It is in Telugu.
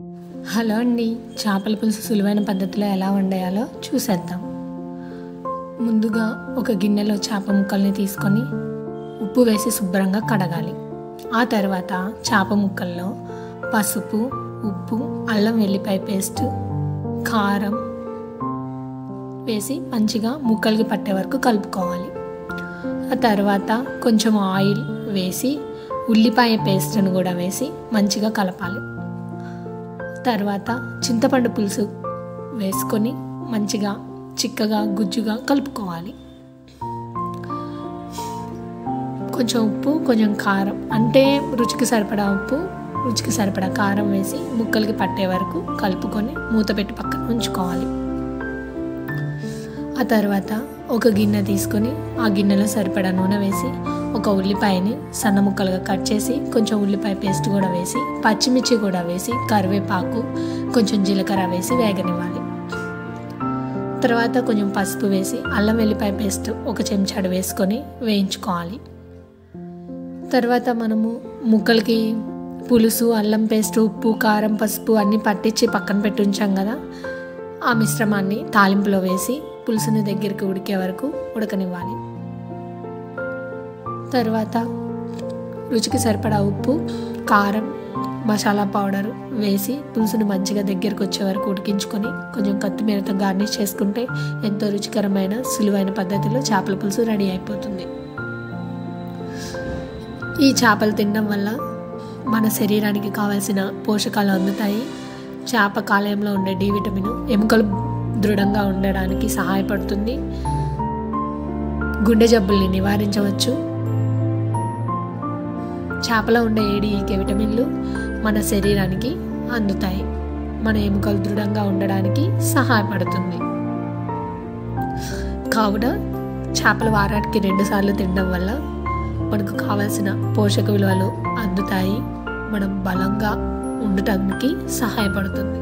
హలో అండి, చేపల పులుసు సులువైన పద్ధతిలో ఎలా వండేయాలో చూసేద్దాం. ముందుగా ఒక గిన్నెలో చేప ముక్కల్ని తీసుకొని ఉప్పు వేసి శుభ్రంగా కడగాలి. ఆ తర్వాత చేప ముక్కల్లో పసుపు, ఉప్పు, అల్లం వెల్లిపాయ పేస్ట్, కారం వేసి మంచిగా ముక్కలకి పట్టే వరకు కలుపుకోవాలి. ఆ తర్వాత కొంచెం ఆయిల్ వేసి ఉల్లిపాయ పేస్ట్ను కూడా వేసి మంచిగా కలపాలి. తర్వాత చింతపండు పులుసు వేసుకొని మంచిగా చిక్కగా గుజ్జుగా కలుపుకోవాలి. కొంచెం ఉప్పు, కొంచెం కారం, అంటే రుచికి సరిపడా ఉప్పు, రుచికి సరిపడా కారం వేసి ముక్కలకి పట్టే వరకు కలుపుకొని మూత పెట్టి పక్కన ఉంచుకోవాలి. ఆ తర్వాత ఒక గిన్నె తీసుకొని ఆ గిన్నెలో సరిపడా నూనె వేసి ఒక ఉల్లిపాయని సన్న ముక్కలుగా కట్ చేసి కొంచెం ఉల్లిపాయ పేస్ట్ కూడా వేసి పచ్చిమిర్చి కూడా వేసి కరివేపాకు, కొంచెం జీలకర్ర వేసి వేగనివ్వాలి. తర్వాత కొంచెం పసుపు వేసి అల్లం వెల్లిపాయ పేస్ట్ ఒక చెంచాడు వేసుకొని వేయించుకోవాలి. తర్వాత మనము ముక్కలకి పులుసు, అల్లం పేస్ట్, ఉప్పు, కారం, పసుపు అన్నీ పట్టించి పక్కన పెట్టి ఉంచాం కదా, ఆ మిశ్రమాన్ని తాలింపులో వేసి పులుసుని దగ్గరికి ఉడికే వరకు ఉడకనివ్వాలి. తర్వాత రుచికి సరిపడా ఉప్పు, కారం, మసాలా పౌడర్ వేసి పులుసుని మంచిగా దగ్గరికి వచ్చే వరకు ఉడికించుకొని కొంచెం కొత్తిమీరతో గార్నిష్ చేసుకుంటే ఎంతో రుచికరమైన సులువైన పద్ధతిలో చేపల పులుసు రెడీ అయిపోతుంది. ఈ చేపలు తినడం వల్ల మన శరీరానికి కావాల్సిన పోషకాలు అందుతాయి. చేప కాలేయంలో ఉండే డి విటమిన్ ఎముకలు దృఢంగా ఉండడానికి సహాయపడుతుంది. గుండె జబ్బుల్ని నివారించవచ్చు. చేపలో ఉండే ఏడికే విటమిన్లు మన శరీరానికి అందుతాయి. మన ఎముకలు దృఢంగా ఉండడానికి సహాయపడుతుంది. కావున చేపలు వారానికి 2 సార్లు తినడం వల్ల మనకు కావాల్సిన పోషక విలువలు అందుతాయి. మనం బలంగా ఉండటానికి సహాయపడుతుంది.